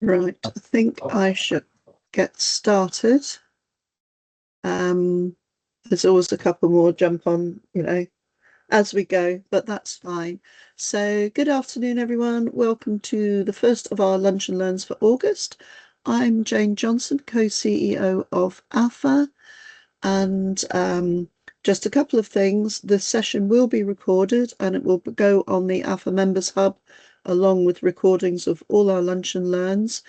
Right, I think I should get started. There's always a couple more jump on, as we go, but that's fine. So good afternoon, everyone. Welcome to the first of our Lunch and Learns for August. I'm Jane Johnson, co-CEO of AphA, and just a couple of things. The session will be recorded and it will go on the AphA Members Hub along with recordings of all our Lunch and Learns.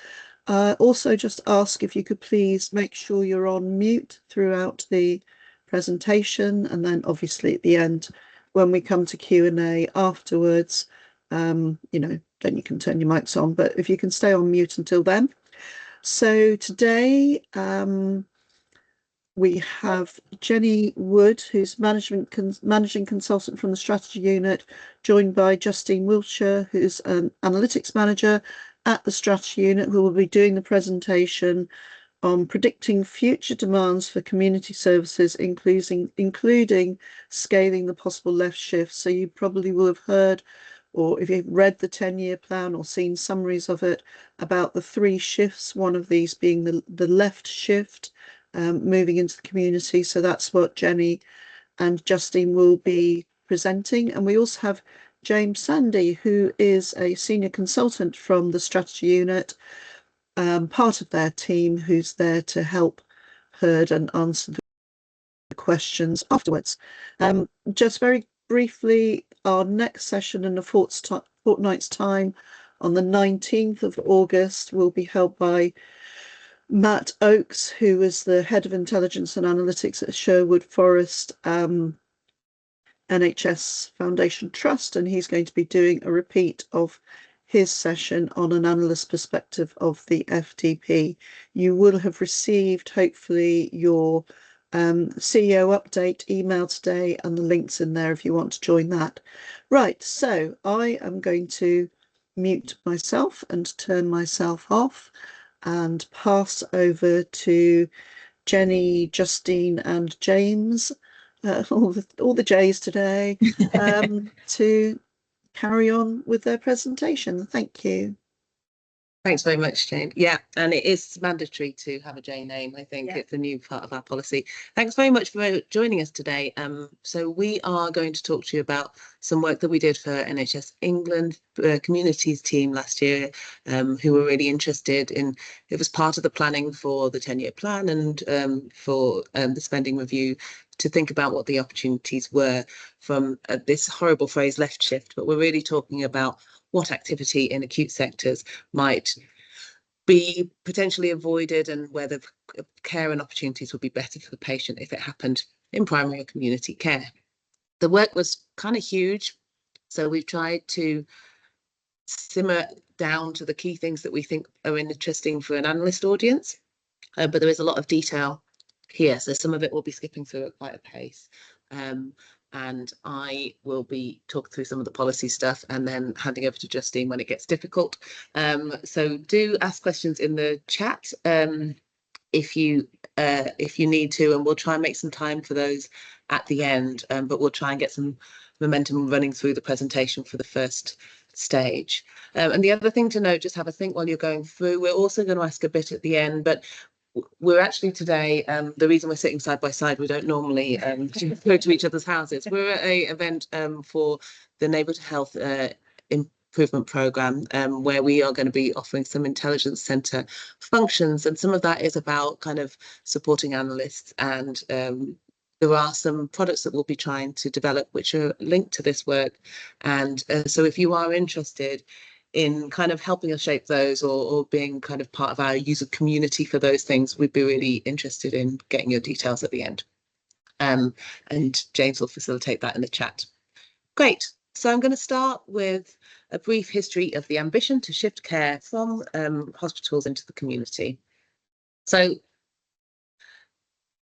Also just ask if you could please make sure you're on mute throughout the presentation, and then obviously at the end when we come to Q&A afterwards, then you can turn your mics on, but if you can stay on mute until then. So today we have Jenny Wood, who's managing consultant from the strategy unit, joined by Justine Wiltshire, who's an analytics manager at the strategy unit, who will be doing the presentation on predicting future demands for community services, including scaling the possible left shift. So you probably will have heard, or if you've read the 10-year plan or seen summaries of it, about the 3 shifts, one of these being the left shift, moving into the community. So that's what Jenny and Justine will be presenting. And we also have James Sandy, who is a senior consultant from the strategy unit, part of their team, who's there to help herd and answer the questions afterwards. Just very briefly, our next session in a fortnight's time on the 19th of August will be held by Matt Oakes, who is the head of intelligence and analytics at Sherwood Forest NHS Foundation Trust, and he's going to be doing a repeat of his session on an analyst perspective of the FDP. You will have received, hopefully, your CEO update email today, and the link's in there if you want to join that. Right, so I am going to mute myself and turn myself off and pass over to Jenny, Justine and James, all the J's today, to carry on with their presentation. Thank you. Thanks very much, Jane. Yeah, and it is mandatory to have a J name. I think it's a new part of our policy. Thanks very much for joining us today. So we are going to talk to you about some work that we did for NHS England communities team last year, who were really interested in, it was part of the planning for the 10-year plan and for the spending review, to think about what the opportunities were from this horrible phrase left shift, but we're really talking about what activity in acute sectors might be potentially avoided and whether care and opportunities would be better for the patient if it happened in primary or community care. The work was kind of huge, so we've tried to simmer down to the key things that we think are interesting for an analyst audience, but there is a lot of detail here, so some of it will be skipping through at quite a pace. And I will be talking through some of the policy stuff and then handing over to Justine when it gets difficult. So do ask questions in the chat if you need to, and we'll try and make some time for those at the end. But we'll try and get some momentum running through the presentation for the first stage. And the other thing to note, just have a think while you're going through, we're also going to ask a bit at the end, but we're actually today, the reason we're sitting side by side, we don't normally go to each other's houses. We're at an event for the Neighbourhood Health Improvement Programme, where we are going to be offering some intelligence centre functions, and some of that is about kind of supporting analysts, and there are some products that we'll be trying to develop which are linked to this work. And so if you are interested in kind of helping us shape those, or being kind of part of our user community for those things, we'd be really interested in getting your details at the end. And James will facilitate that in the chat. Great. So I'm going to start with a brief history of the ambition to shift care from hospitals into the community. So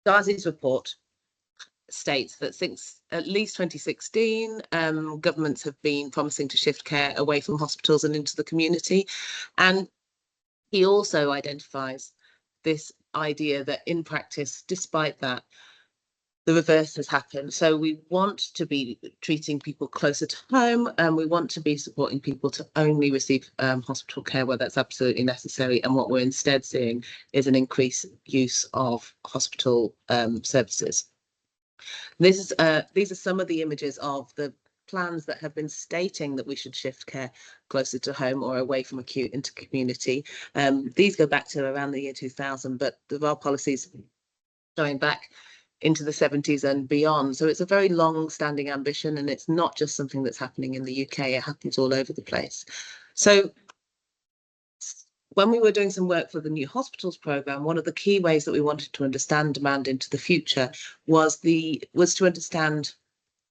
Darcy's report states that since at least 2016, governments have been promising to shift care away from hospitals and into the community. And he also identifies this idea that in practice, despite that, the reverse has happened. So we want to be treating people closer to home, and we want to be supporting people to only receive hospital care where that's absolutely necessary. And what we're instead seeing is an increased use of hospital services. These are some of the images of the plans that have been stating that we should shift care closer to home or away from acute into community. These go back to around the year 2000, but there are policies going back into the 70s and beyond. So it's a very long-standing ambition, and it's not just something that's happening in the UK, it happens all over the place. So when we were doing some work for the New Hospitals programme, one of the key ways that we wanted to understand demand into the future was to understand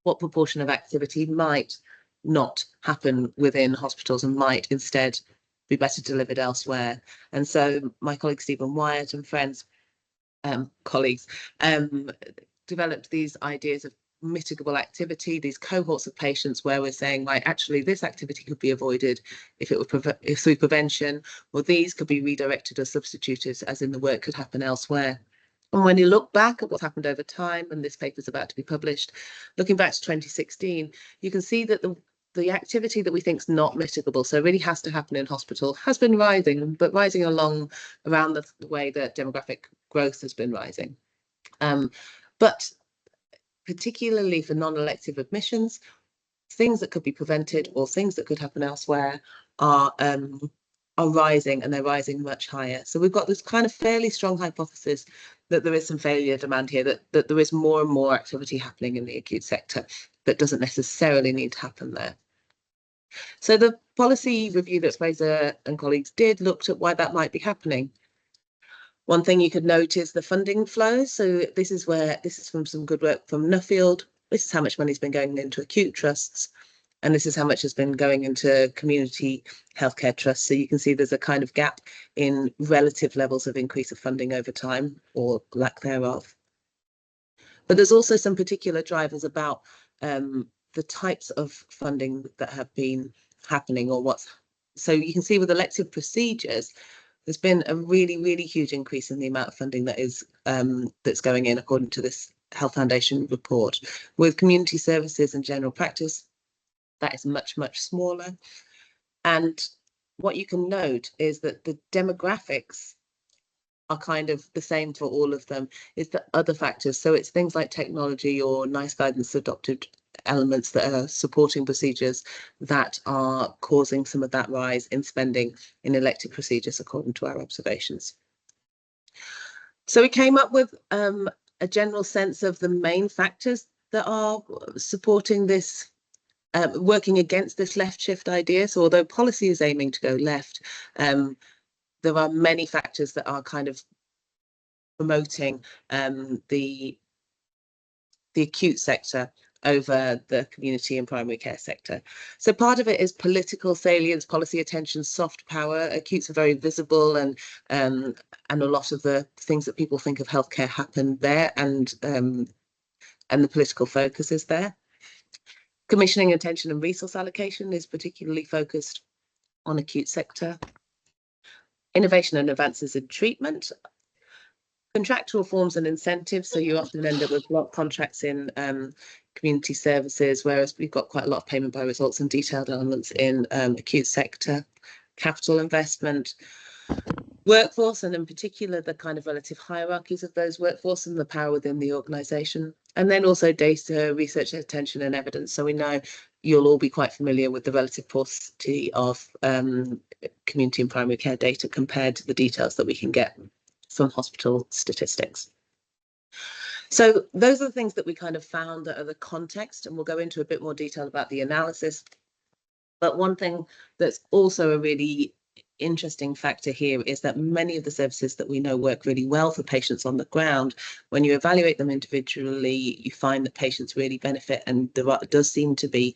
what proportion of activity might not happen within hospitals and might instead be better delivered elsewhere. And so my colleague Stephen Wyatt and friends, colleagues, developed these ideas of mitigable activity, these cohorts of patients where we're saying, right, actually this activity could be avoided if it were through prevention, or these could be redirected or substituted, as in the work could happen elsewhere. And when you look back at what's happened over time, and this paper is about to be published, looking back to 2016, you can see that the activity that we think is not mitigable, so really has to happen in hospital, has been rising, but rising around the way that demographic growth has been rising. But particularly for non-elective admissions, things that could be prevented or things that could happen elsewhere are rising, and they're rising much higher. So we've got this kind of fairly strong hypothesis that there is some failure demand here, that there is more and more activity happening in the acute sector that doesn't necessarily need to happen there. So the policy review that Fraser and colleagues did looked at why that might be happening. One thing you could note is the funding flows. So this is from some good work from Nuffield. This is how much money's been going into acute trusts, and this is how much has been going into community healthcare trusts. So you can see there's a kind of gap in relative levels of increase of funding over time, or lack thereof. But there's also some particular drivers about the types of funding that have been happening, or what's. So you can see with elective procedures, there's been a really, really huge increase in the amount of funding that is that's going in, according to this Health Foundation report. With community services and general practice, that is much, much smaller. And what you can note is that the demographics are kind of the same for all of them. It's the other factors. So it's things like technology or NICE guidance adopted elements that are supporting procedures that are causing some of that rise in spending in elective procedures, according to our observations. So we came up with a general sense of the main factors that are supporting this, working against this left shift idea. So although policy is aiming to go left, there are many factors that are kind of promoting the acute sector over the community and primary care sector. So part of it is political salience, policy attention, soft power. Acutes are very visible, and a lot of the things that people think of healthcare happen there, and the political focus is there. Commissioning attention and resource allocation is particularly focused on acute sector. Innovation and advances in treatment. Contractual forms and incentives, so you often end up with block contracts in community services, whereas we've got quite a lot of payment by results and detailed elements in acute sector. Capital investment, workforce, and in particular the kind of relative hierarchies of those workforce and the power within the organisation. And then also data, research, attention and evidence. So we know you'll all be quite familiar with the relative paucity of community and primary care data compared to the details that we can get from hospital statistics. So those are the things that we kind of found that are the context, and we'll go into a bit more detail about the analysis. But one thing that's also a really interesting factor here is that many of the services that we know work really well for patients on the ground, when you evaluate them individually, you find that patients really benefit, and there does seem to be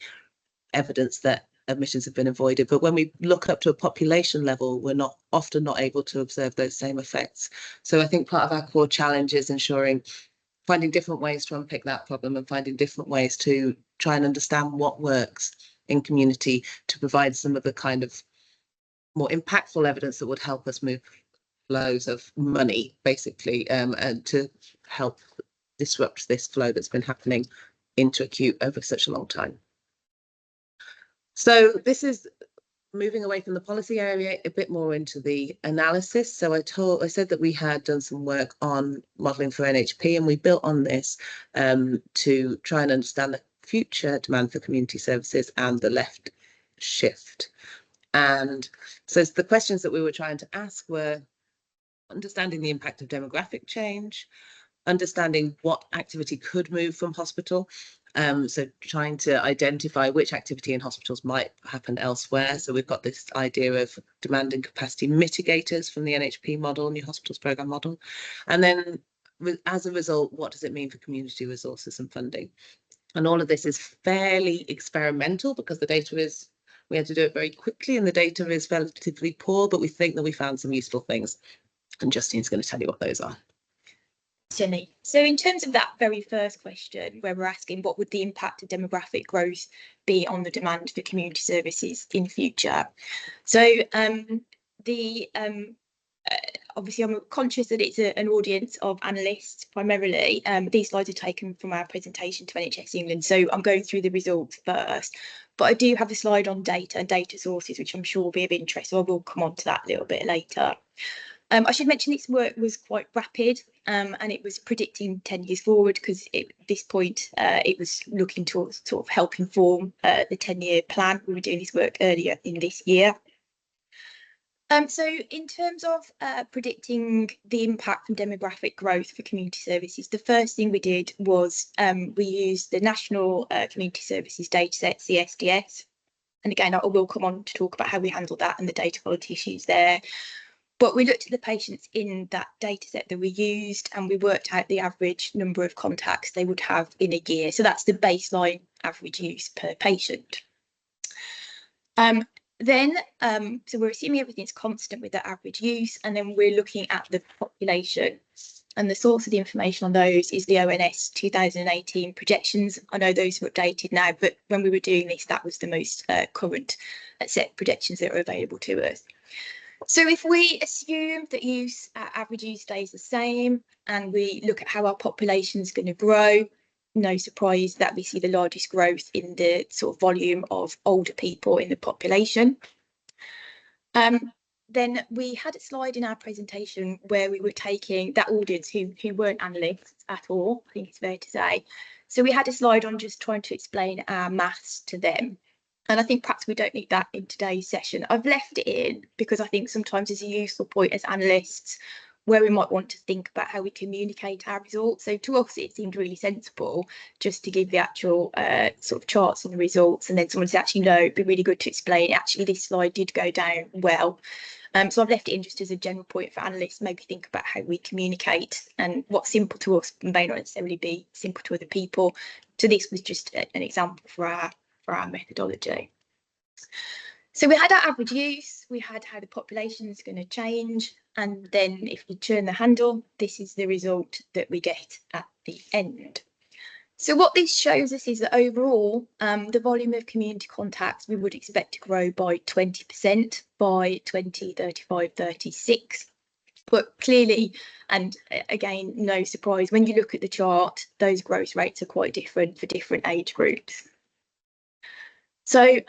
evidence that admissions have been avoided. But when we look up to a population level, we're often not able to observe those same effects. So I think part of our core challenge is finding different ways to unpick that problem, and finding different ways to try and understand what works in community to provide some of the kind of more impactful evidence that would help us move flows of money, basically, and to help disrupt this flow that's been happening into acute over such a long time. So this is moving away from the policy area a bit more into the analysis. So I said that we had done some work on modelling for NHP, and we built on this to try and understand the future demand for community services and the left shift. And so the questions that we were trying to ask were understanding the impact of demographic change, understanding what activity could move from hospital. So trying to identify which activity in hospitals might happen elsewhere. So we've got this idea of demand and capacity mitigators from the NHP model, New Hospitals Programme model. And then as a result, what does it mean for community resources and funding? And all of this is fairly experimental because the data is, we had to do it very quickly and the data is relatively poor, but we think that we found some useful things. And Justine's going to tell you what those are. Jenny. So in terms of that very first question, where we're asking what would the impact of demographic growth be on the demand for community services in future? So obviously I'm conscious that it's an audience of analysts primarily. These slides are taken from our presentation to NHS England, so I'm going through the results first. But I do have a slide on data and data sources, which I'm sure will be of interest, so I will come on to that a little bit later. I should mention this work was quite rapid and it was predicting 10 years forward because at this point it was looking to sort of help inform the 10-year plan. We were doing this work earlier in this year. So in terms of predicting the impact from demographic growth for community services, the first thing we did was we used the National Community Services Dataset, CSDS. And again, I will come on to talk about how we handled that and the data quality issues there. But we looked at the patients in that data set that we used and we worked out the average number of contacts they would have in a year. So that's the baseline average use per patient. So we're assuming everything's constant with that average use, and then we're looking at the population. And the source of the information on those is the ONS 2018 projections. I know those are updated now, but when we were doing this, that was the most current set of projections that are available to us. So if we assume that average use stays the same and we look at how our population is going to grow, no surprise that we see the largest growth in the sort of volume of older people in the population. Then we had a slide in our presentation where we were taking that audience who weren't analysts at all, I think it's fair to say. So we had a slide on just trying to explain our maths to them. And I think perhaps we don't need that in today's session. I've left it in because I think sometimes it's a useful point as analysts where we might want to think about how we communicate our results. So to us, it seemed really sensible just to give the actual sort of charts and the results. And then someone said, actually, no, it'd be really good to explain. Actually, this slide did go down well. So I've left it in just as a general point for analysts, maybe think about how we communicate and what's simple to us may not necessarily be simple to other people. So this was just an example for our methodology. So we had our average use, we had how the population is going to change, and then if we turn the handle, this is the result that we get at the end. So what this shows us is that overall, the volume of community contacts we would expect to grow by 20% by 2035-36. But clearly, and again, no surprise, when you look at the chart, those growth rates are quite different for different age groups. So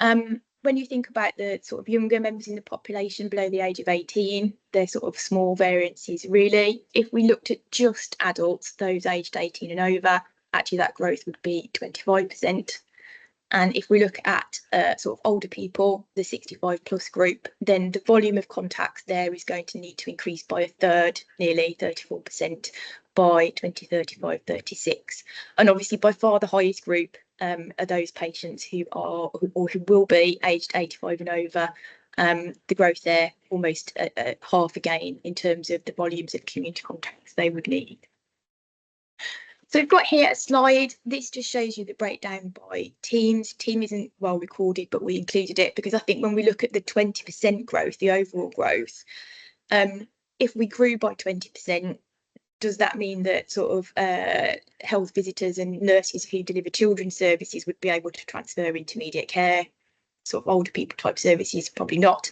when you think about the sort of younger members in the population below the age of 18, they're sort of small variances really. If we looked at just adults, those aged 18 and over, actually that growth would be 25%. And if we look at sort of older people, the 65 plus group, then the volume of contacts there is going to need to increase by a third, nearly 34% by 2035-36. And obviously by far the highest group are those patients who are or who will be aged 85 and over. The growth there almost half again in terms of the volumes of community contacts they would need. So we've got here a slide. This just shows you the breakdown by teams. Team isn't well recorded, but we included it because I think when we look at the 20% growth, the overall growth, if we grew by 20%, does that mean that sort of health visitors and nurses who deliver children's services would be able to transfer intermediate care, sort of older people type services? Probably not.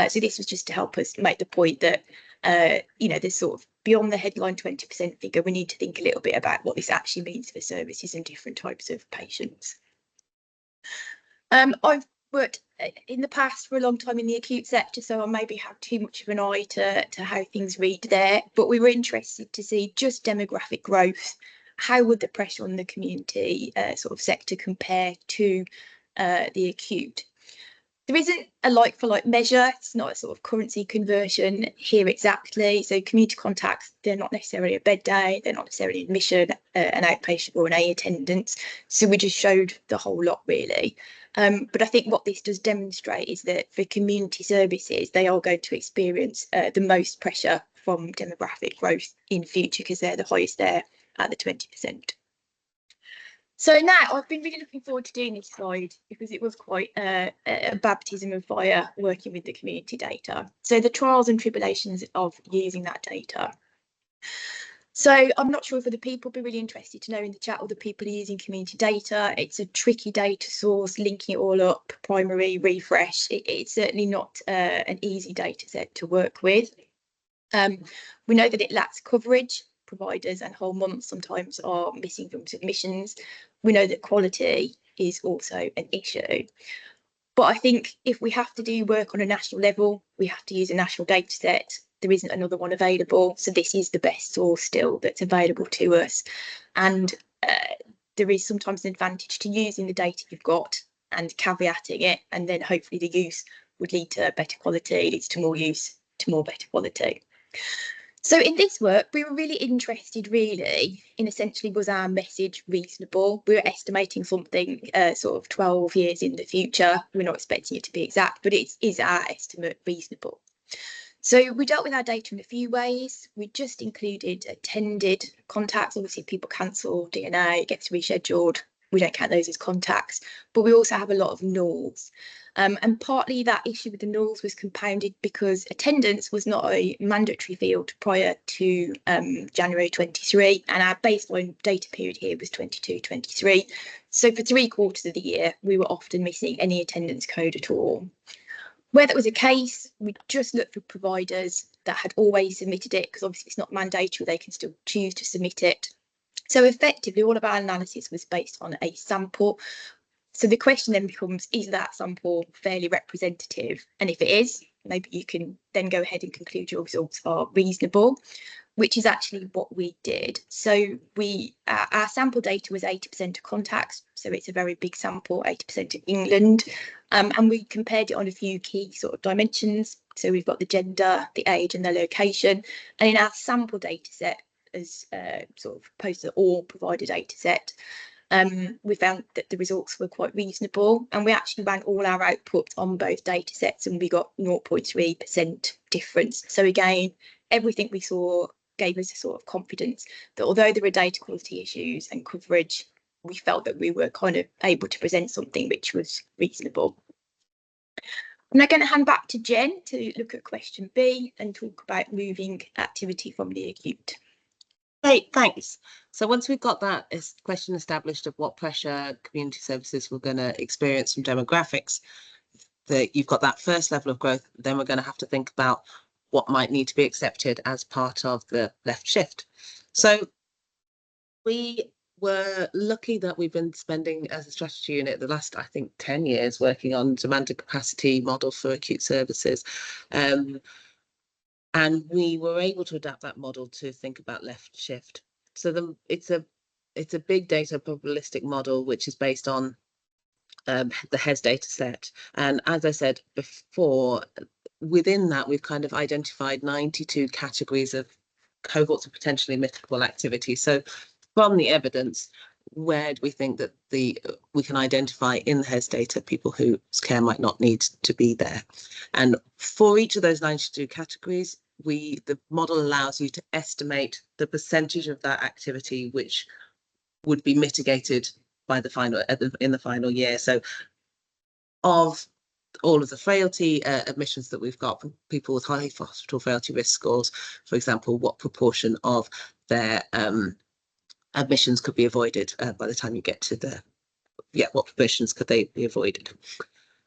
So this was just to help us make the point that, you know, there's sort of beyond the headline 20% figure, we need to think a little bit about what this actually means for services and different types of patients. I've worked in the past for a long time in the acute sector, so I maybe have too much of an eye to how things read there, but we were interested to see just demographic growth. How would the pressure on the community sort of sector compare to the acute? There isn't a like-for-like measure. It's not a sort of currency conversion here exactly. So community contacts, they're not necessarily a bed day, they're not necessarily admission, an outpatient or an A attendance. So we just showed the whole lot really. But I think what this does demonstrate is that for community services, they are going to experience the most pressure from demographic growth in future because they're the highest there at the 20%. So now I've been really looking forward to doing this slide because it was quite a baptism of fire working with the community data. So the trials and tribulations of using that data. So I'm not sure if other people will be really interested to know in the chat or the people are using community data. It's a tricky data source, linking it all up, primary, refresh. It's certainly not an easy data set to work with. We know that it lacks coverage. Providers and whole months sometimes are missing from submissions. We know that quality is also an issue. But I think if we have to do work on a national level, we have to use a national data set. There isn't another one available. So this is the best source still that's available to us. And there is sometimes an advantage to using the data you've got and caveating it. And then hopefully the use would lead to better quality, leads to more use, to more better quality. So in this work, we were really interested really in essentially, was our message reasonable? We were estimating something sort of 12 years in the future. We're not expecting it to be exact, but is our estimate reasonable? So we dealt with our data in a few ways. We just included attended contacts. Obviously, people cancel DNA, it gets rescheduled. We don't count those as contacts, but we also have a lot of nulls. And partly that issue with the nulls was compounded because attendance was not a mandatory field prior to January 23, and our baseline data period here was 22-23. So for 3/4 of the year, we were often missing any attendance code at all. Where that was the case, we just looked for providers that had always submitted it, because obviously it's not mandatory, they can still choose to submit it. So effectively, all of our analysis was based on a sample. So the question then becomes, is that sample fairly representative? And if it is, maybe you can then go ahead and conclude your results are reasonable, which is actually what we did. So our sample data was 80% of contacts. So it's a very big sample, 80% of England. And we compared it on a few key sort of dimensions. So we've got the gender, the age and the location. And in our sample data set, as sort of opposed to the all provider data set, we found that the results were quite reasonable, and we actually ran all our outputs on both data sets and we got 0.3% difference. So again, everything we saw gave us a sort of confidence that although there were data quality issues and coverage, we felt that we were kind of able to present something which was reasonable. I'm now going to hand back to Jen to look at question B and talk about moving activity from the acute. Great, thanks. So once we've got that question established of what pressure community services were going to experience from demographics, that you've got that first level of growth, then we're going to have to think about what might need to be accepted as part of the left shift. So we were lucky that we've been spending as a strategy unit the last, I think, 10 years working on demand and capacity model for acute services. And we were able to adapt that model to think about left shift. So it's a big data probabilistic model, which is based on the HES data set. And as I said before, within that, we've kind of identified 92 categories of cohorts of potentially imitable activity. So from the evidence, where do we think that we can identify in the HES data people whose care might not need to be there? And for each of those 92 categories, the model allows you to estimate the percentage of that activity which would be mitigated by the final in the final year. So of all of the frailty admissions that we've got from people with high hospital frailty risk scores, for example, what proportion of their admissions could be avoided by the time you get to what proportions could they be avoided?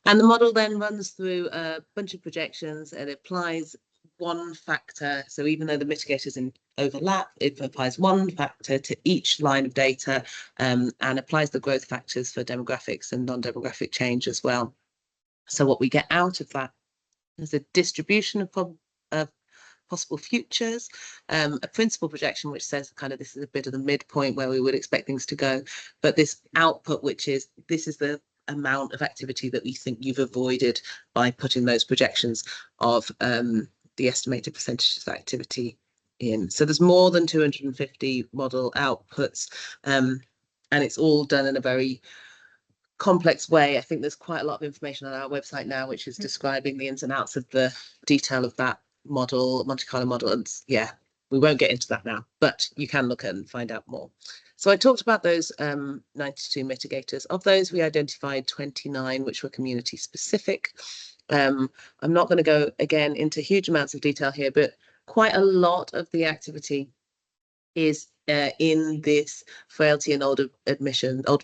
And the model then runs through a bunch of projections and applies one factor. So even though the mitigators overlap, it applies one factor to each line of data, and applies the growth factors for demographics and non-demographic change as well. So what we get out of that is a distribution of possible futures, a principal projection which says kind of this is a bit of the midpoint where we would expect things to go, but this output, which is this is the amount of activity that we think you've avoided by putting those projections of the estimated percentages of activity in. So there's more than 250 model outputs, and it's all done in a very complex way. I think there's quite a lot of information on our website now which is describing the ins and outs of the detail of that model, Monte Carlo model, and yeah, we won't get into that now, but you can look at and find out more. So I talked about those 92 mitigators. Of those, we identified 29 which were community specific. I'm not going to go again into huge amounts of detail here, but quite a lot of the activity is in this frailty and older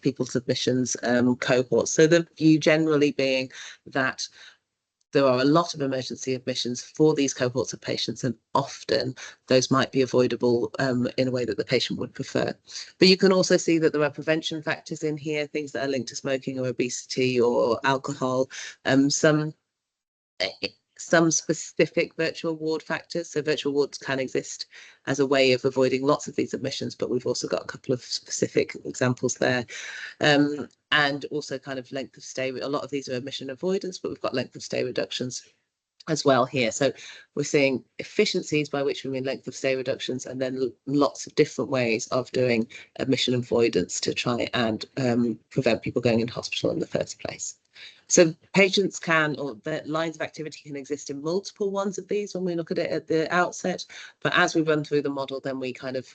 people's admissions cohort. So the view generally being that there are a lot of emergency admissions for these cohorts of patients, and often those might be avoidable in a way that the patient would prefer. But you can also see that there are prevention factors in here, things that are linked to smoking or obesity or alcohol, some specific virtual ward factors. So virtual wards can exist as a way of avoiding lots of these admissions, but we've also got a couple of specific examples there. And also kind of length of stay. A lot of these are admission avoidance, but we've got length of stay reductions as well here. So we're seeing efficiencies, by which we mean length of stay reductions, and then lots of different ways of doing admission avoidance to try and prevent people going into hospital in the first place. So patients can, or the lines of activity can exist in multiple ones of these when we look at it at the outset, but as we run through the model, then we kind of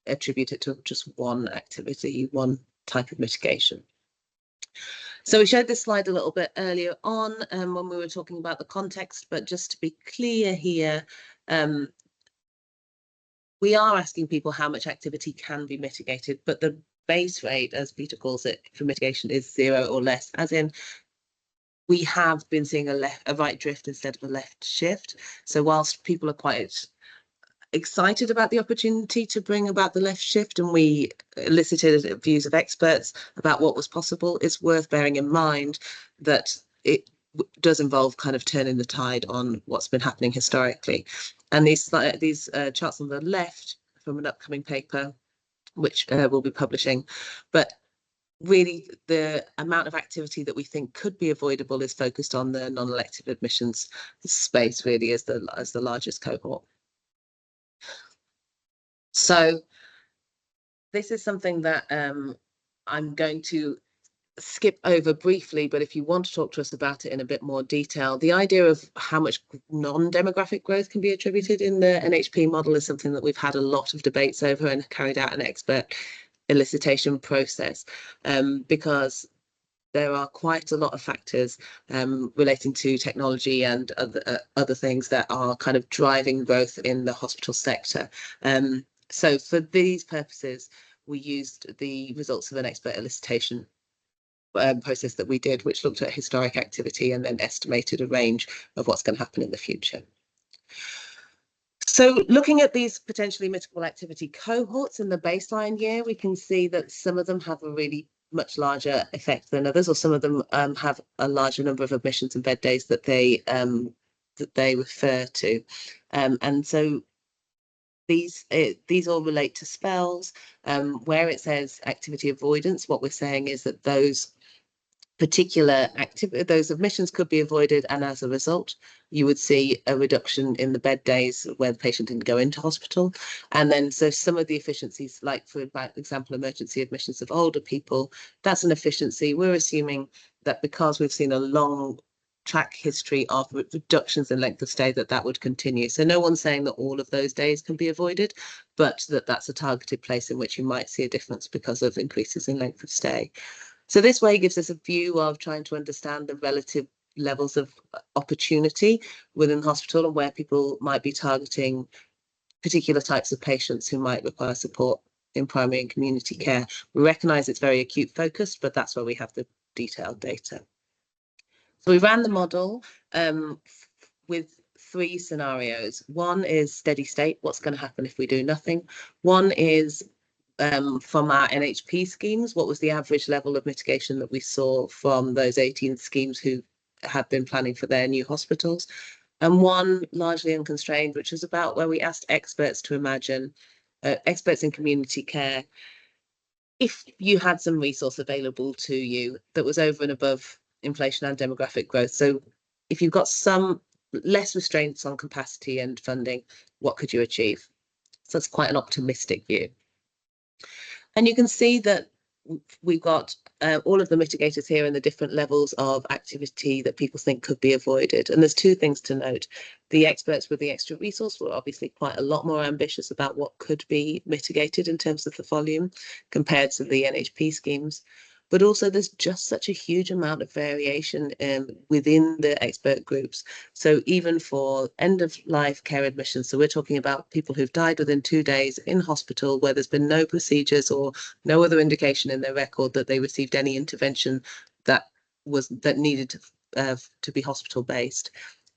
attribute it to just one activity, one type of mitigation. So we showed this slide a little bit earlier on when we were talking about the context, but just to be clear here, we are asking people how much activity can be mitigated, but the base rate, as Peter calls it, for mitigation is 0 or less, as in we have been seeing a right drift instead of a left shift. So whilst people are quite excited about the opportunity to bring about the left shift, and we elicited views of experts about what was possible, it's worth bearing in mind that it does involve kind of turning the tide on what's been happening historically. And these charts on the left from an upcoming paper, which we'll be publishing, but really the amount of activity that we think could be avoidable is focused on the non-elective admissions space, really, as the largest cohort. So this is something that I'm going to skip over briefly, but if you want to talk to us about it in a bit more detail, the idea of how much non-demographic growth can be attributed in the NHP model is something that we've had a lot of debates over and carried out an expert elicitation process, because there are quite a lot of factors relating to technology and other things that are kind of driving growth in the hospital sector. So for these purposes, we used the results of an expert elicitation process that we did, which looked at historic activity and then estimated a range of what's going to happen in the future. So looking at these potentially mitigable activity cohorts in the baseline year, we can see that some of them have a really much larger effect than others, or some of them have a larger number of admissions and bed days that they refer to, and so these all relate to spells. Where it says activity avoidance, what we're saying is that those particular those admissions could be avoided, and as a result you would see a reduction in the bed days where the patient didn't go into hospital. And then so some of the efficiencies, like for example emergency admissions of older people, that's an efficiency. We're assuming that because we've seen a long track history of reductions in length of stay, that would continue. So no one's saying that all of those days can be avoided, but that's a targeted place in which you might see a difference because of increases in length of stay. So this way gives us a view of trying to understand the relative levels of opportunity within the hospital and where people might be targeting particular types of patients who might require support in primary and community care. We recognise it's very acute focused, but that's where we have the detailed data. So we ran the model with three scenarios. One is steady state, what's going to happen if we do nothing. One is from our NHP schemes, what was the average level of mitigation that we saw from those 18 schemes who have been planning for their new hospitals. And one largely unconstrained, which is about where we asked experts to imagine, experts in community care, if you had some resource available to you that was over and above inflation and demographic growth. So if you've got some less restraints on capacity and funding, what could you achieve? So that's quite an optimistic view. And you can see that we've got all of the mitigators here and the different levels of activity that people think could be avoided. And there's two things to note. The experts with the extra resource were obviously quite a lot more ambitious about what could be mitigated in terms of the volume compared to the NHP schemes. But also there's just such a huge amount of variation within the expert groups. So even for end of life care admissions, so we're talking about people who've died within 2 days in hospital where there's been no procedures or no other indication in their record that they received any intervention that needed to be hospital based.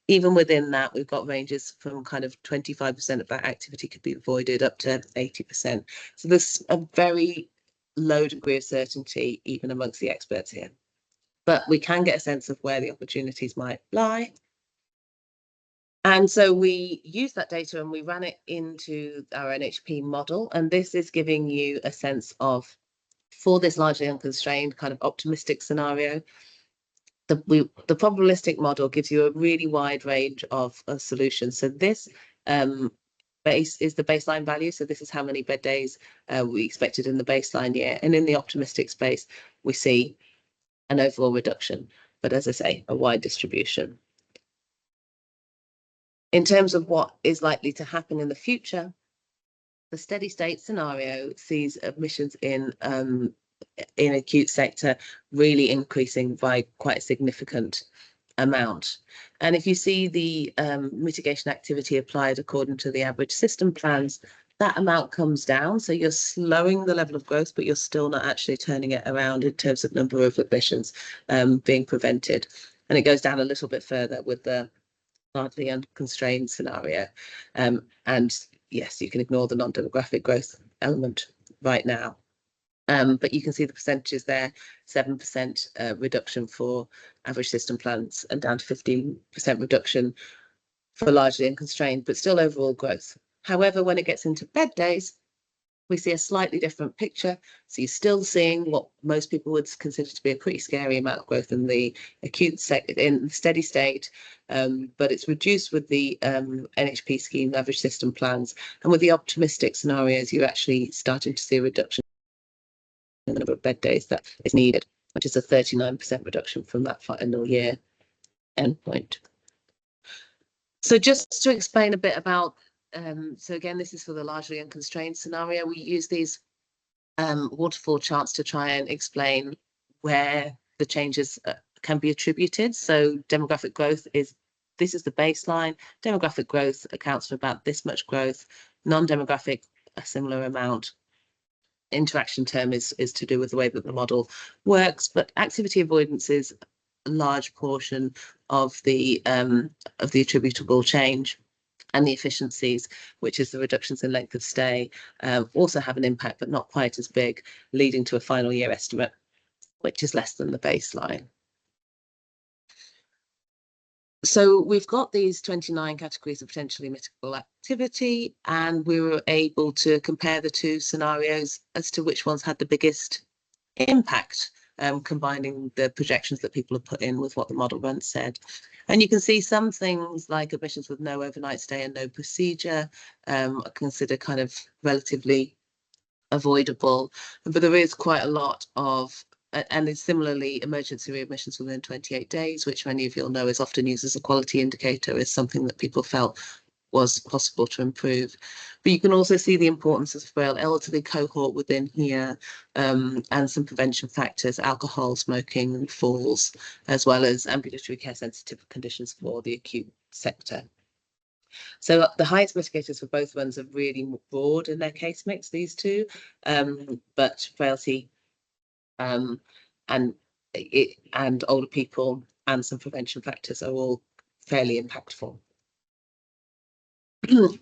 Even within that, we've got ranges from kind of 25% of that activity could be avoided up to 80%. So there's a very low degree of certainty even amongst the experts here, but we can get a sense of where the opportunities might lie. And so we use that data and we ran it into our NHP model, and this is giving you a sense of, for this largely unconstrained kind of optimistic scenario, the probabilistic model gives you a really wide range of solutions. So this base is the baseline value. So this is how many bed days we expected in the baseline year. And in the optimistic space, we see an overall reduction, but as I say, a wide distribution. In terms of what is likely to happen in the future, the steady state scenario sees admissions in acute sector really increasing by quite a significant amount. And if you see the mitigation activity applied according to the average system plans, that amount comes down. So you're slowing the level of growth, but you're still not actually turning it around in terms of number of admissions being prevented. And it goes down a little bit further with the largely unconstrained scenario. And yes, you can ignore the non-demographic growth element right now. But you can see the percentages there, 7% reduction for average system plans and down to 15% reduction for largely unconstrained, but still overall growth. However, when it gets into bed days, we see a slightly different picture. So you're still seeing what most people would consider to be a pretty scary amount of growth in the acute in steady state, but it's reduced with the NHP scheme average system plans. And with the optimistic scenarios, you're actually starting to see a reduction in the number of bed days that is needed, which is a 39% reduction from that final year endpoint. So just to explain a bit about, so again, this is for the largely unconstrained scenario. We use these waterfall charts to try and explain where the changes can be attributed. So demographic growth this is the baseline. Demographic growth accounts for about this much growth. Non-demographic, a similar amount. Interaction term is to do with the way that the model works, but activity avoidance is a large portion of the attributable change. And the efficiencies, which is the reductions in length of stay, also have an impact, but not quite as big, leading to a final year estimate, which is less than the baseline. So we've got these 29 categories of potentially mitigable activity, and we were able to compare the two scenarios as to which ones had the biggest impact, combining the projections that people have put in with what the model once said. And you can see some things like admissions with no overnight stay and no procedure are considered kind of relatively avoidable, but there is quite a lot of, and it's similarly emergency readmissions within 28 days, which many of you'll know is often used as a quality indicator, is something that people felt was possible to improve. But you can also see the importance of the frail elderly cohort within here, and some prevention factors, alcohol, smoking, falls, as well as ambulatory care sensitive conditions for the acute sector. So the highest mitigators for both ones are really broad in their case mix, these two, but frailty and older people and some prevention factors are all fairly impactful.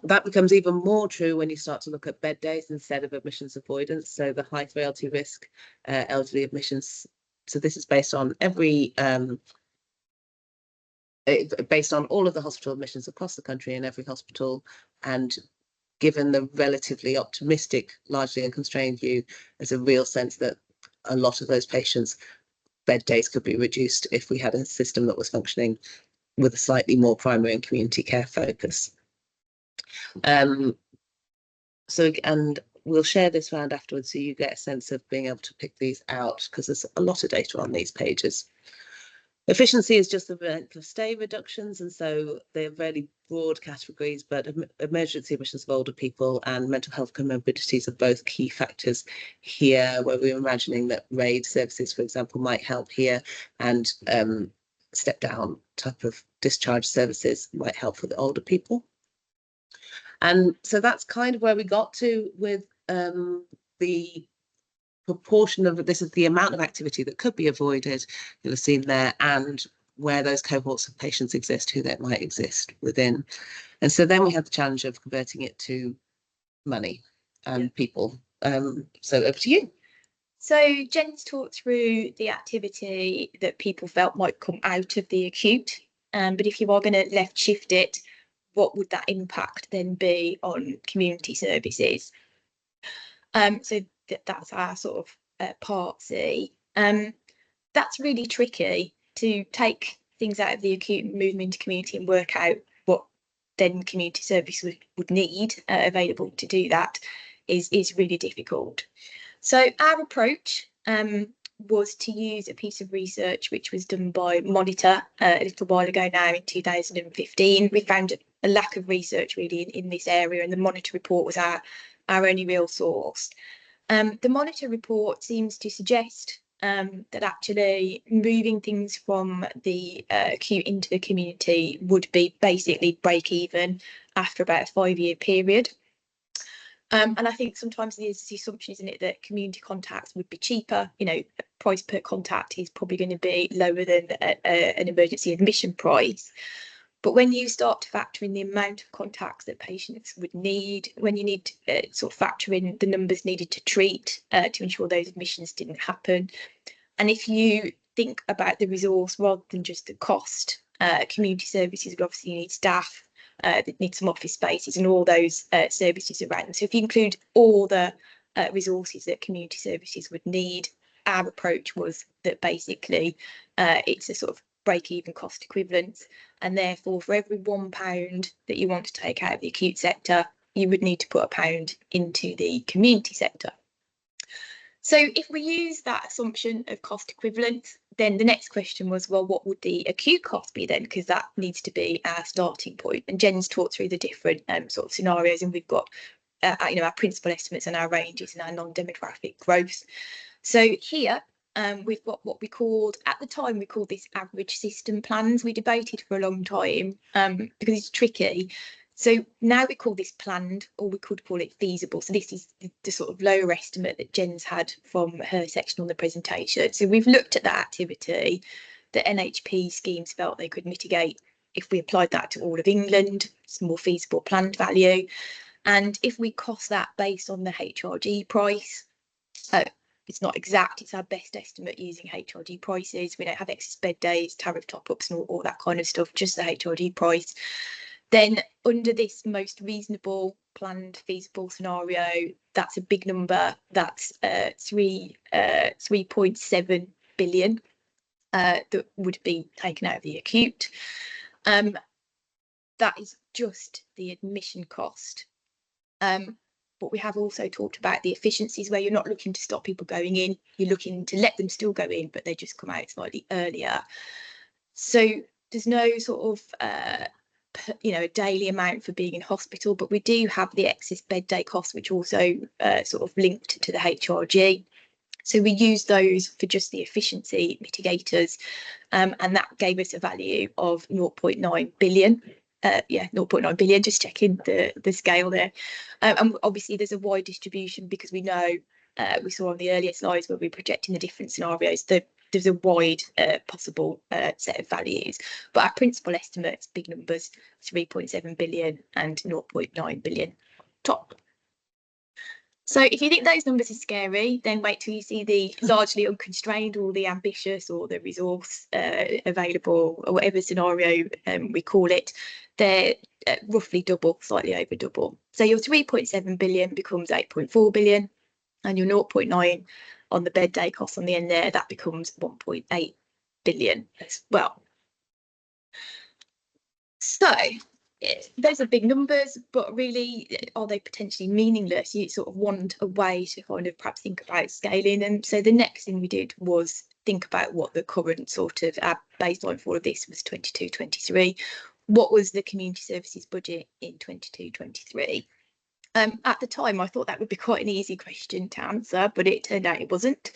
that becomes even more true when you start to look at bed days instead of admissions avoidance. So the high frailty risk elderly admissions. So this is based on based on all of the hospital admissions across the country in every hospital, and given the relatively optimistic, largely unconstrained view, there's a real sense that a lot of those patients' bed days could be reduced if we had a system that was functioning with a slightly more primary and community care focus. And we'll share this round afterwards so you get a sense of being able to pick these out, because there's a lot of data on these pages. Efficiency is just the length of stay reductions, and so they're very broad categories, but emergency admissions of older people and mental health comorbidities are both key factors here, where we're imagining that RAID services, for example, might help here, and step down type of discharge services might help for the older people. And so that's kind of where we got to with the proportion of this is the amount of activity that could be avoided, you'll have seen there, and where those cohorts of patients exist, who that might exist within. And so then we had the challenge of converting it to money and people. So over to you. So Jen's talked through the activity that people felt might come out of the acute, but if you are going to left shift it, what would that impact then be on community services? So that's our sort of part C. That's really tricky to take things out of the acute and move them into community and work out what then community service would need available to do that is really difficult. So our approach was to use a piece of research which was done by Monitor a little while ago now in 2015. We found a lack of research really in this area, and the Monitor report was our only real source. The Monitor report seems to suggest that actually moving things from the acute into the community would be basically break even after about a 5-year period. And I think sometimes there's the assumption, isn't it, that community contacts would be cheaper. You know, price per contact is probably going to be lower than an emergency admission price. But when you start to factor in the amount of contacts that patients would need, when you need to sort of factor in the numbers needed to treat to ensure those admissions didn't happen, and if you think about the resource rather than just the cost, community services would obviously need staff, that need some office spaces and all those services around them. So if you include all the resources that community services would need, our approach was that basically it's a sort of break-even cost equivalence, and therefore for every £1 that you want to take out of the acute sector, you would need to put £1 into the community sector. So if we use that assumption of cost equivalence, then the next question was, well, what would the acute cost be then? Because that needs to be our starting point. And Jen's talked through the different sort of scenarios, and we've got our principal estimates and our ranges and our non-demographic growth. So here we've got what we called, at the time, we called this average system plans. We debated for a long time because it's tricky. So now we call this planned, or we could call it feasible. So this is the sort of lower estimate that Jen's had from her section on the presentation. So we've looked at that activity that NHP schemes felt they could mitigate if we applied that to all of England. It's a more feasible planned value. And if we cost that based on the HRG price, it's not exact, it's our best estimate using HRG prices. We don't have excess bed days, tariff top-ups and all that kind of stuff, just the HRG price. Then under this most reasonable planned feasible scenario, that's a big number. That's 3.7 billion that would be taken out of the acute. That is just the admission cost. But we have also talked about the efficiencies, where you're not looking to stop people going in, you're looking to let them still go in, but they just come out slightly earlier. So there's no sort of a daily amount for being in hospital, but we do have the excess bed day costs, which also sort of linked to the HRG. So we use those for just the efficiency mitigators, and that gave us a value of 0.9 billion. 0.9 billion, just checking the scale there. And obviously there's a wide distribution, because we know, we saw on the earlier slides where we're projecting the different scenarios, the there's a wide possible set of values, but our principal estimates, big numbers, 3.7 billion and 0.9 billion top. So if you think those numbers are scary, then wait till you see the largely unconstrained or the ambitious or the resource available or whatever scenario we call it. They're roughly double, slightly over double. So your 3.7 billion becomes 8.4 billion, and your 0.9 on the bed day cost on the end there, that becomes 1.8 billion as well. So those are big numbers, but really, are they potentially meaningless? You sort of want a way to kind of perhaps think about scaling them. So the next thing we did was think about what the current sort of baseline for all of this was 22-23. What was the community services budget in 22-23? At the time, I thought that would be quite an easy question to answer, but it turned out it wasn't.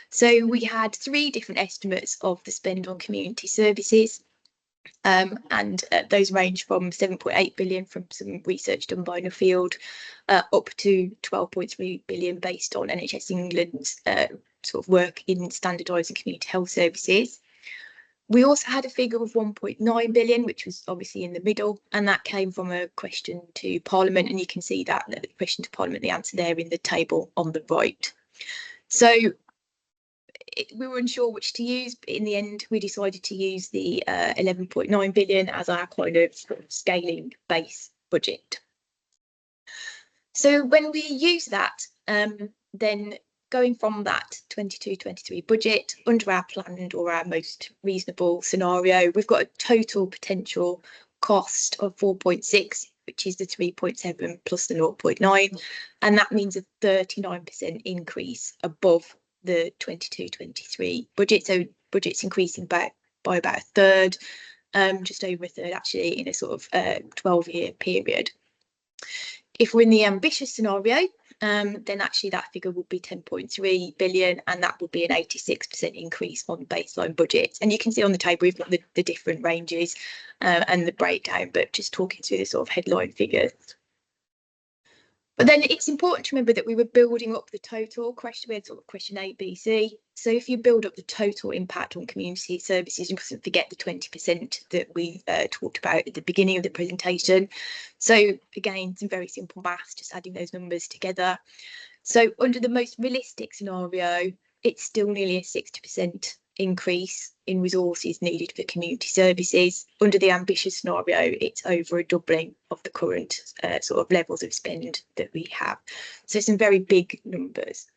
So we had 3 different estimates of the spend on community services. And those range from 7.8 billion from some research done by Nuffield up to 12.3 billion based on NHS England's sort of work in standardising community health services. We also had a figure of 1.9 billion, which was obviously in the middle, and that came from a question to Parliament, and you can see that the question to Parliament, the answer there in the table on the right. So we were unsure which to use, but in the end we decided to use the 11.9 billion as our kind of scaling base budget. So when we use that, then going from that 22-23 budget under our planned or our most reasonable scenario, we've got a total potential cost of 4.6, which is the 3.7 plus the 0.9, and that means a 39% increase above the 22-23 budget. So budget's increasing by about a third, just over a third actually, in a sort of 12-year period. If we're in the ambitious scenario, then actually that figure would be 10.3 billion, and that would be an 86% increase on baseline budget. And you can see on the table we've got the different ranges and the breakdown, but just talking through the sort of headline figures. But then it's important to remember that we were building up the total question. We had sort of question A, B, C. So if you build up the total impact on community services, you mustn't forget the 20% that we talked about at the beginning of the presentation. So again, some very simple maths, just adding those numbers together. So under the most realistic scenario, it's still nearly a 60% increase in resources needed for community services. Under the ambitious scenario, it's over a doubling of the current sort of levels of spend that we have. So some very big numbers.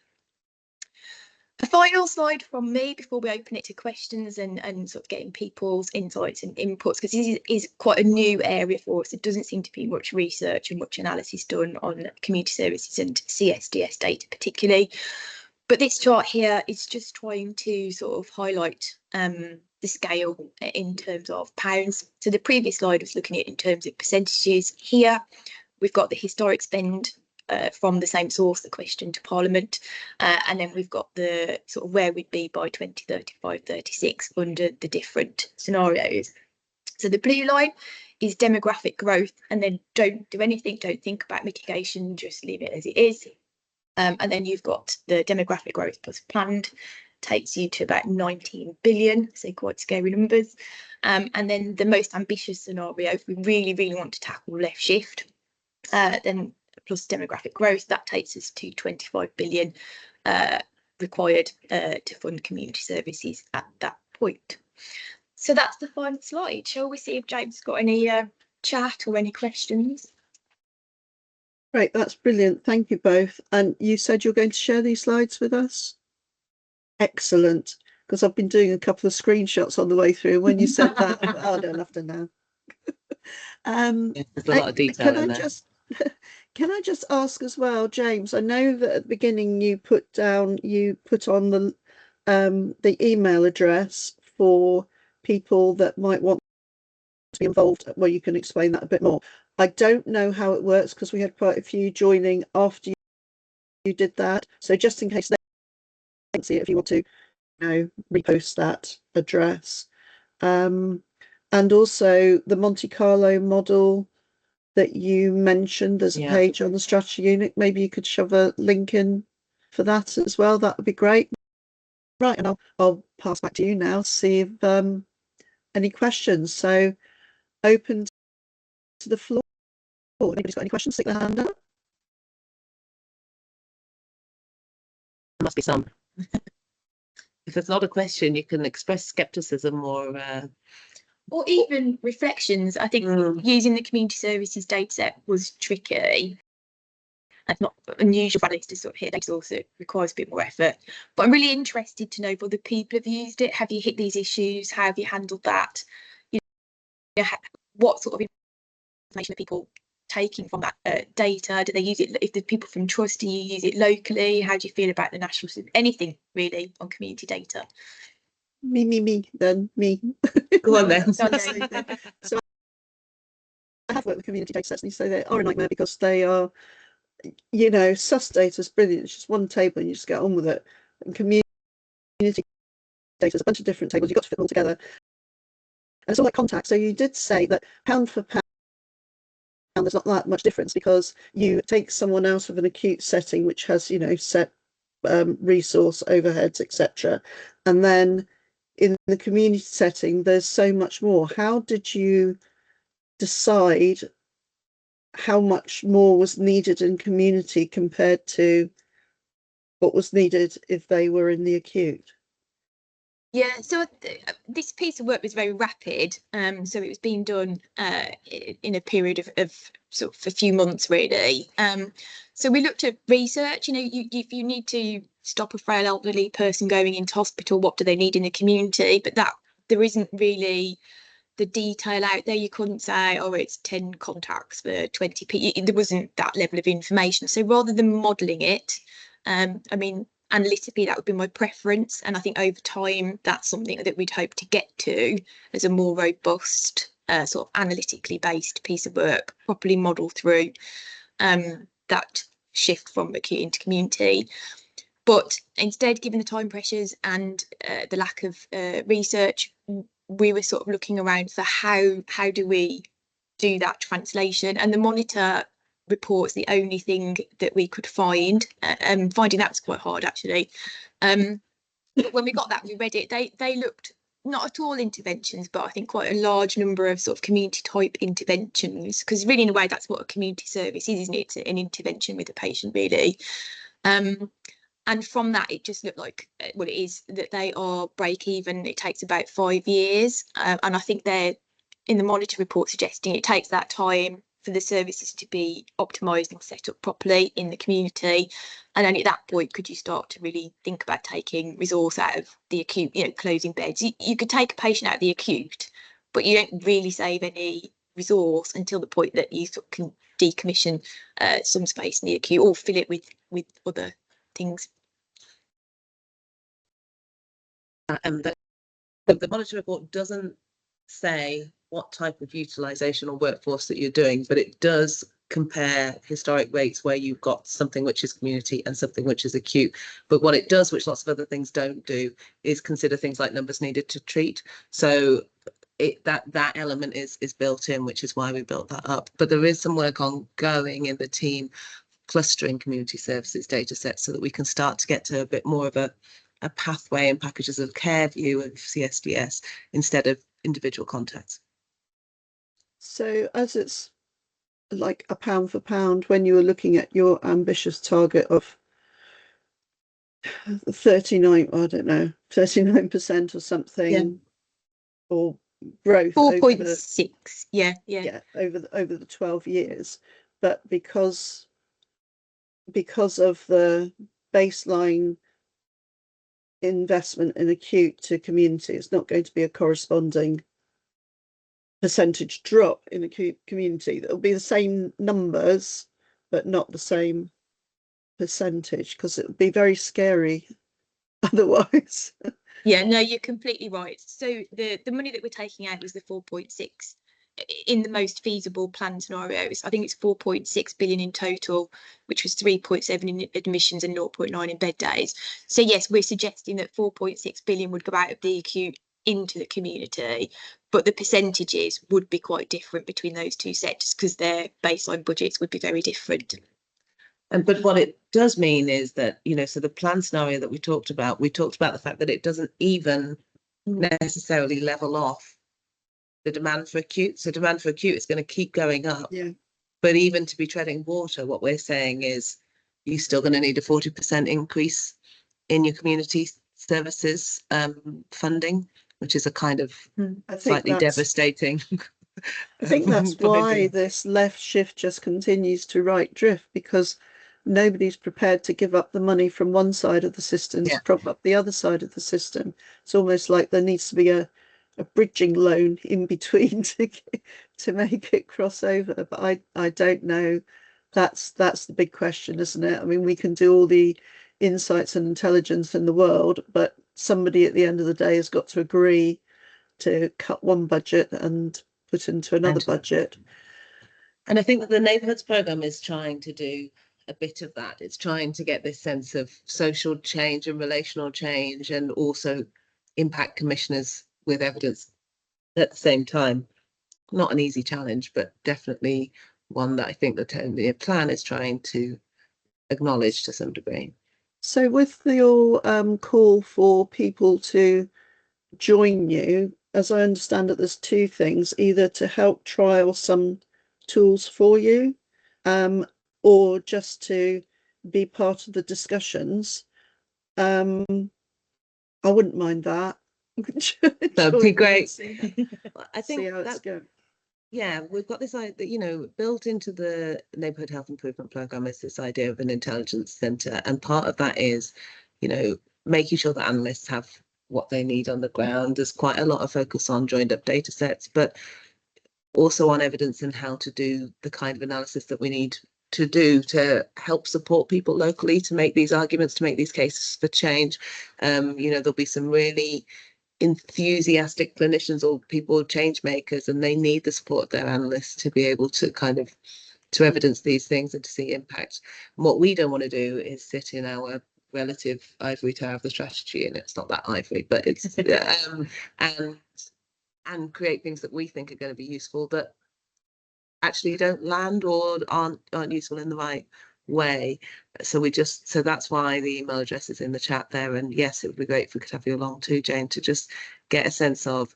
A final slide from me before we open it to questions and sort of getting people's insights and inputs, because this is quite a new area for us. It doesn't seem to be much research and much analysis done on community services and CSDS data particularly. But this chart here is just trying to sort of highlight the scale in terms of pounds. So the previous slide was looking at it in terms of percentages. Here we've got the historic spend from the same source, the question to Parliament, and then we've got the sort of where we'd be by 2035-36 under the different scenarios. So the blue line is demographic growth, and then don't do anything, don't think about mitigation, just leave it as it is. And then you've got the demographic growth plus planned, takes you to about 19 billion, so quite scary numbers. And then the most ambitious scenario, if we really, really want to tackle left shift, then plus demographic growth, that takes us to 25 billion required to fund community services at that point. So that's the final slide. Shall we see if James got any chat or any questions? Great, that's brilliant. Thank you both. And you said you're going to share these slides with us? Excellent, because I've been doing a couple of screenshots on the way through. When you said that, I don't have to know. There's a lot of detail in there. Can I just ask as well, James, I know that at the beginning you put on the email address for people that might want to be involved, where you can explain that a bit more. I don't know how it works because we had quite a few joining after you did that. So just in case they can see it, if you want to, repost that address. And also the Monte Carlo model that you mentioned, there's a page on the strategy unit. Maybe you could shove a link in for that as well. That would be great. Right, and I'll pass back to you now to see if any questions. So open to the floor. Anybody's got any questions, stick their hand up. There must be some. If it's not a question, you can express skepticism or even reflections. I think using the community services data set was tricky. It's not unusual for analysts to sort of hit data source. It requires a bit more effort. But I'm really interested to know if other people have used it. Have you hit these issues? How have you handled that? You know, what sort of information are people taking from that data? Do they use it? If the people from Trust, do you use it locally? How do you feel about the national system? Anything really on community data? Then me. Go on then. So I have worked with community data sets, and you say they are a nightmare because they are, you know, sus data is brilliant. It's just one table and you just get on with it. And community data is a bunch of different tables. You've got to fit them all together. And it's all like contact. So you did say that pound for pound, there's not that much difference because you take someone out of an acute setting, which has, you know, set resource overheads, etc. And then in the community setting, there's so much more. How did you decide how much more was needed in community compared to what was needed if they were in the acute? Yeah, so this piece of work was very rapid. So it was being done in a period of sort of a few months, really. So we looked at research. You know, if you need to stop a frail elderly person going into hospital, what do they need in the community? But that there isn't really the detail out there. You couldn't say, oh, it's 10 contacts for 20 people. There wasn't that level of information. So rather than modelling it, I mean, analytically, that would be my preference. And I think over time, that's something that we'd hope to get to as a more robust, sort of analytically based piece of work, properly modelled through that shift from acute into community. But instead, given the time pressures and the lack of research, we were sort of looking around for how do we do that translation, and the monitor report's the only thing that we could find, and finding that was quite hard actually. But when we got that, we read it, they looked not at all interventions, but I think quite a large number of sort of community type interventions, because really in a way that's what a community service is, isn't it? It's an intervention with a patient, really. And from that, it just looked like, well, it is that they are break even. It takes about 5 years. And I think they're in the monitor report suggesting it takes that time for the services to be optimised and set up properly in the community. And only at that point could you start to really think about taking resource out of the acute, you know, closing beds. You could take a patient out of the acute, but you don't really save any resource until the point that you sort of can decommission some space in the acute or fill it with other things. The monitor report doesn't say what type of utilisation or workforce that you're doing, but it does compare historic rates where you've got something which is community and something which is acute. But what it does, which lots of other things don't do, is consider things like numbers needed to treat. So that element is built in, which is why we built that up. But there is some work ongoing in the team clustering community services data sets so that we can start to get to a bit more of a pathway and packages of care view of CSDS instead of individual contacts. So as it's like a pound for pound, when you were looking at your ambitious target of 39, I don't know, 39% or something, yeah, or growth 4.6, yeah, over the 12 years, but because of the baseline investment in acute to community, it's not going to be a corresponding percentage drop in acute community. That'll be the same numbers but not the same percentage, because it would be very scary otherwise. Yeah, no, you're completely right. So the money that we're taking out was the 4.6 in the most feasible plan scenarios. I think it's 4.6 billion in total, which was 3.7 in admissions and 0.9 in bed days. So yes, we're suggesting that 4.6 billion would go out of the acute into the community, but the percentages would be quite different between those two sectors because their baseline budgets would be very different. but what it does mean is that, you know, so the plan scenario that we talked about the fact that it doesn't even necessarily level off the demand for acute. So demand for acute is going to keep going up. Yeah. But even to be treading water, what we're saying is you're still going to need a 40% increase in your community services funding, which is a kind of slightly devastating. I think that's why this left shift just continues to right drift, because nobody's prepared to give up the money from one side of the system to prop up the other side of the system. It's almost like there needs to be a bridging loan in between to make it cross over. But I don't know. That's the big question, isn't it? I mean, we can do all the insights and intelligence in the world, but somebody at the end of the day has got to agree to cut one budget and put into another budget. And I think that the neighbourhoods programme is trying to do a bit of that. It's trying to get this sense of social change and relational change, and also impact commissioners with evidence at the same time. Not an easy challenge, but definitely one that I think the 10-year plan is trying to acknowledge to some degree. So with your call for people to join you, as I understand it, there's two things: either to help trial some tools for you, or just to be part of the discussions. I wouldn't mind that. That'd be great. I think see how it's going. Yeah, we've got this idea, you know, built into the neighbourhood health improvement programme is this idea of an intelligence centre, and part of that is, you know, making sure that analysts have what they need on the ground. There's quite a lot of focus on joined up data sets, but also on evidence and how to do the kind of analysis that we need to do to help support people locally to make these arguments, to make these cases for change. You know, there'll be some really enthusiastic clinicians or people, change makers, and they need the support of their analysts to be able to kind of to evidence these things and to see impact. And what we don't want to do is sit in our relative ivory tower of the strategy, and it's not that ivory, but it's and create things that we think are going to be useful that actually don't land or aren't useful in the right way. So that's why the email address is in the chat there. And yes, it would be great if we could have you along too, Jane, to just get a sense of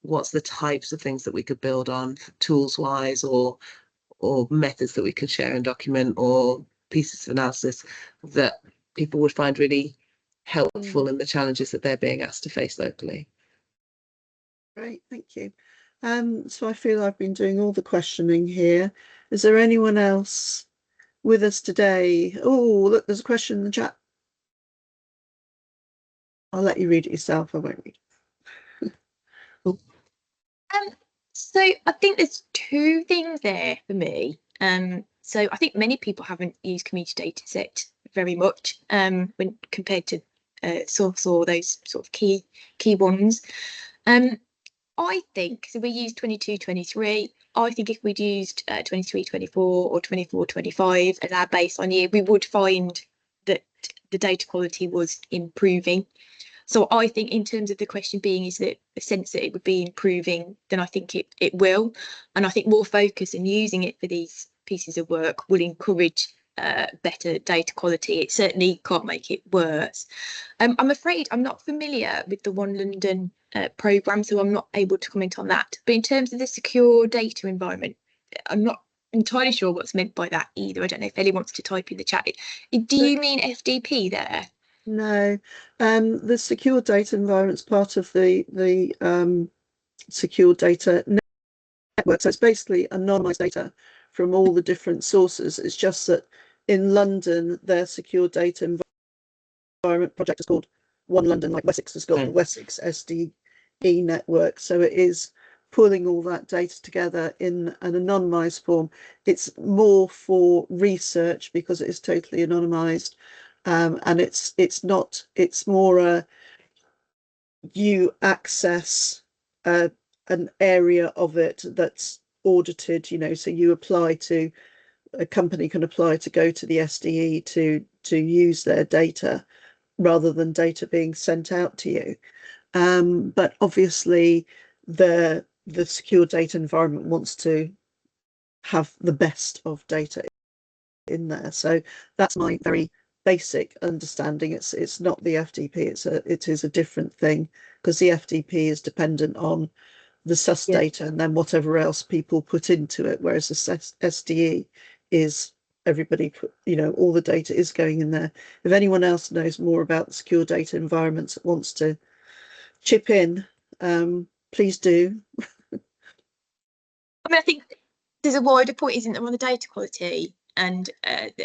what's the types of things that we could build on tools wise, or methods that we could share and document, or pieces of analysis that people would find really helpful in the challenges that they're being asked to face locally. Great, thank you. So I feel I've been doing all the questioning here. Is there anyone else with us today? Oh, look, there's a question in the chat. I'll let you read it yourself. I won't read it. So I think there's two things there for me. So I think many people haven't used community data set very much when compared to source or those sort of key ones. I think so we used 22-23. I think if we'd used 23-24 or 24-25 as our baseline year, we would find that the data quality was improving. So I think in terms of the question being, is that a sense that it would be improving, then I think it will. And I think more focus and using it for these pieces of work will encourage better data quality. It certainly can't make it worse. I'm afraid I'm not familiar with the One London programme, so I'm not able to comment on that. But in terms of the secure data environment, I'm not entirely sure what's meant by that either. I don't know if Ellie wants to type in the chat. Do you mean FDP there? No, the secure data environment is part of the secure data network. So it's basically anonymized data from all the different sources. It's just that in London, their secure data environment project is called One London, like Wessex has got the Wessex SDE network. So it is pulling all that data together in an anonymized form. It's more for research because it is totally anonymized. And it's more you access an area of it that's audited, you know, so you apply to, a company can apply to go to the SDE to use their data rather than data being sent out to you. But obviously the secure data environment wants to have the best of data in there. So that's my very basic understanding. It's not the FDP, it is a different thing, because the FDP is dependent on the sus data and then whatever else people put into it, whereas the SDE is everybody put, all the data is going in there. If anyone else knows more about the secure data environments that wants to chip in, please do. I think there's a wider point, isn't there, on the data quality? And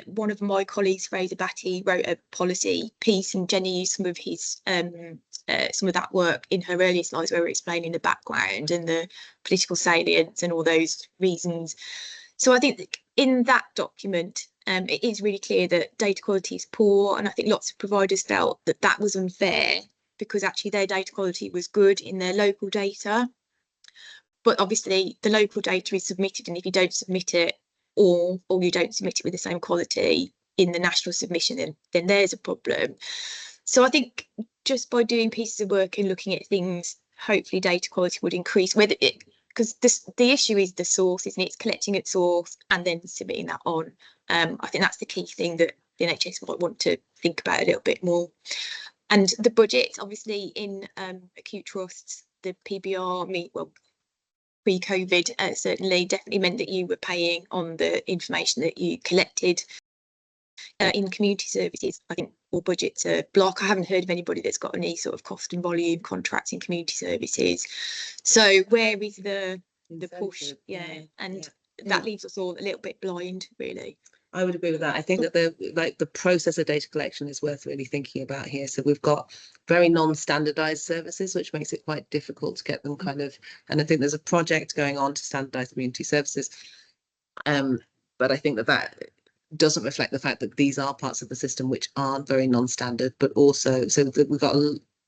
one of my colleagues, Fraser Batty, wrote a policy piece, and Jenny used some of his some of that work in her earlier slides, where we're explaining the background and the political salience and all those reasons. So I think that in that document, it is really clear that data quality is poor, and I think lots of providers felt that that was unfair, because actually their data quality was good in their local data. But obviously the local data is submitted, and if you don't submit it, or you don't submit it with the same quality in the national submission, then there's a problem. So I think just by doing pieces of work and looking at things, hopefully data quality would increase. Whether it, because the issue is the source, isn't it? It's collecting its source and then submitting that on. I think that's the key thing that the NHS might want to think about a little bit more. And the budget, obviously, in acute trusts, the PBR, pre-COVID, certainly definitely meant that you were paying on the information that you collected. In community services, I think all budgets are block. I haven't heard of anybody that's got any sort of cost and volume contracts in community services. So where is the push? That leaves us all a little bit blind, really. I would agree with that. I think that the process of data collection is worth really thinking about here. So we've got very non-standardized services, which makes it quite difficult to get them kind of, and I think there's a project going on to standardize community services. But I think that doesn't reflect the fact that these are parts of the system which aren't very non-standard, but also, so that we've got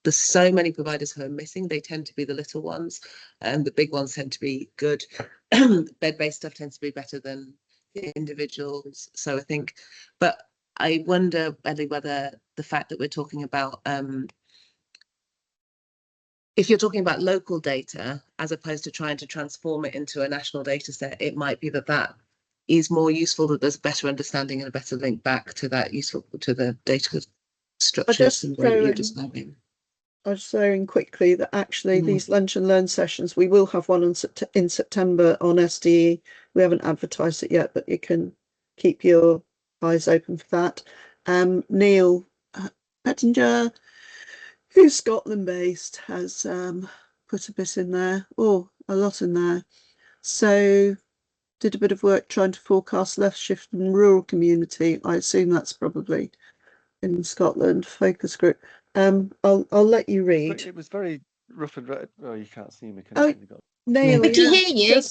there's so many providers who are missing. They tend to be the little ones, and the big ones tend to be good. Bed-based stuff tends to be better than individuals. So I think, but I wonder, Ellie, whether the fact that we're talking about if you're talking about local data as opposed to trying to transform it into a national data set, it might be that is more useful, that there's a better understanding and a better link back to that useful to the data structures and what you're describing. I'll just throw in quickly that actually these lunch and learn sessions, we will have one in September on SDE. We haven't advertised it yet, but you can keep your eyes open for that. Neil Pettinger, who's Scotland based, has put a bit in there, a lot in there. So did a bit of work trying to forecast left shift in rural community. I assume that's probably in Scotland, focus group. I'll let you read. It was very rough and ready. Oh, you can't see me. Neil, we can hear you.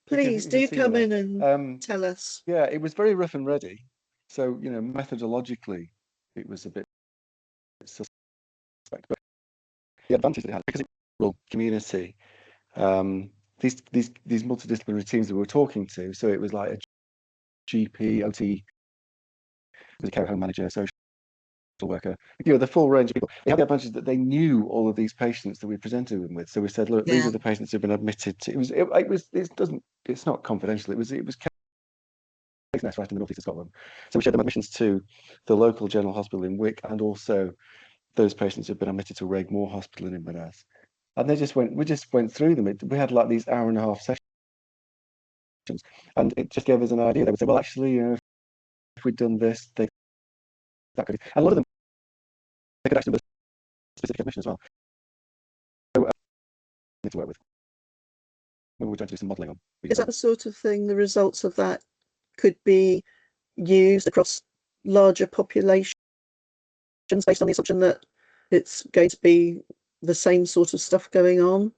Please do come in and tell us. Yeah, it was very rough and ready. So, methodologically, it was a bit suspect. But the advantage it had, because it's a rural community, these multidisciplinary teams that we were talking to, so it was like a GP, OT, was a care home manager, social worker, the full range of people. They had the advantage that they knew all of these patients that we presented them with. So we said, look, these are the patients who've been admitted to. It's not confidential. It was right in the northeast of Scotland. So we showed them admissions to the local general hospital in Wick, and also those patients who've been admitted to Regmore Hospital in Inverness. And we just went through them. We had like these hour-and-a-half sessions, and it just gave us an idea. They would say, well, actually, if we'd done this, that could. And a lot of them, they could actually do a specific admission as well. So need to work with. We were trying to do some modelling on. Is that the sort of thing, the results of that could be used across larger populations based on the assumption that it's going to be the same sort of stuff going on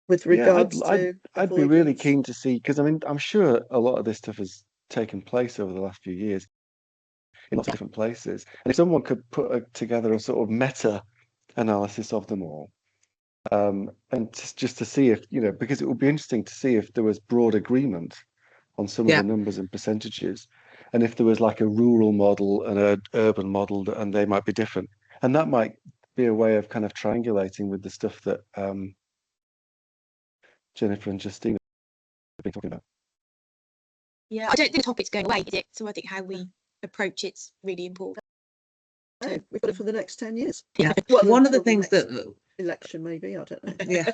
with regards to I'd be really keen to see, because I'm sure a lot of this stuff has taken place over the last few years in lots of different places, and if someone could put together a sort of meta analysis of them all, and just to see if, because it would be interesting to see if there was broad agreement on some of the numbers and percentages, and if there was like a rural model and an urban model, and they might be different, and that might be a way of kind of triangulating with the stuff that Jennifer and Justine have been talking about. Yeah, I don't think the topic's going away, is it? So I think how we approach it's really important. Oh, we've got it for the next 10 years. Yeah. Well, One of the until things next that election, maybe, I don't know. yeah.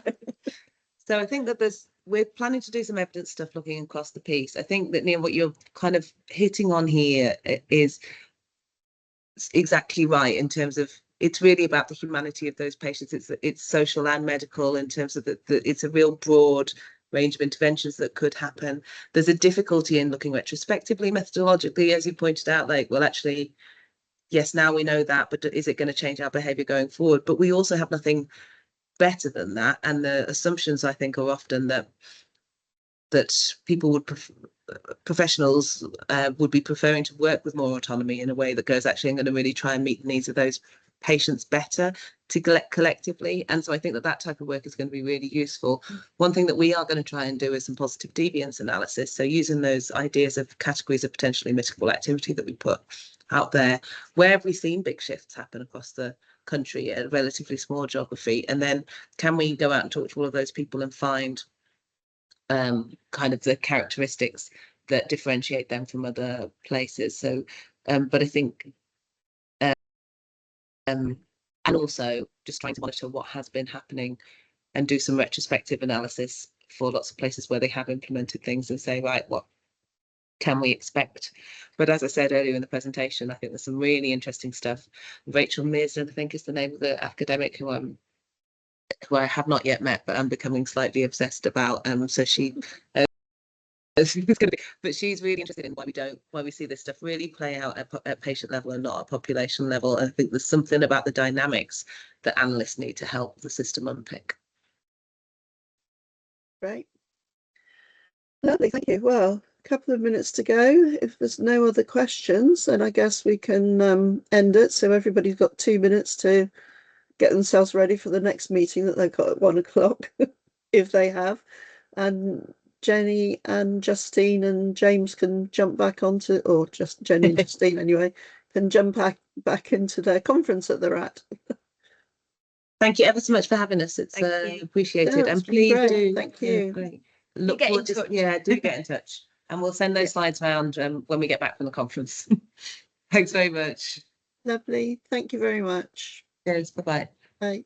So I think that we're planning to do some evidence stuff looking across the piece. I think that, Neil, what you're kind of hitting on here is exactly right in terms of it's really about the humanity of those patients. It's social and medical in terms of it's a real broad range of interventions that could happen. There's a difficulty in looking retrospectively, methodologically, as you pointed out, like, well, actually, yes, now we know that, but is it going to change our behavior going forward? But we also have nothing better than that. And the assumptions, I think, are often that people would professionals would be preferring to work with more autonomy in a way that goes, actually, I'm going to really try and meet the needs of those patients better to collectively. And so I think that type of work is going to be really useful. One thing that we are going to try and do is some positive deviance analysis. So using those ideas of categories of potentially mitigable activity that we put out there, where have we seen big shifts happen across the country at a relatively small geography? And then can we go out and talk to all of those people and find kind of the characteristics that differentiate them from other places? So but I think and also just trying to monitor what has been happening and do some retrospective analysis for lots of places where they have implemented things and say, right, what can we expect? But as I said earlier in the presentation, I think there's some really interesting stuff. Rachel Mearsden, I think, is the name of the academic who I have not yet met, but I'm becoming slightly obsessed about. So she but she's really interested in why we see this stuff really play out at patient level and not at population level. And I think there's something about the dynamics that analysts need to help the system unpick. Right. Lovely, thank you. Well, a couple of minutes to go. If there's no other questions, then I guess we can end it. So everybody's got 2 minutes to get themselves ready for the next meeting that they've got at 1 o'clock, if they have. And Jenny and Justine and James can jump back onto, or just Jenny and Justine anyway, can jump back into their conference that they're at. Thank you ever so much for having us. It's appreciated. Yeah, and please great. do. Thank you. Great. Do get in touch. Yeah, do get in touch. And we'll send those slides around when we get back from the conference. Thanks very much. Lovely. Thank you very much. Cheers. Bye-bye. Bye.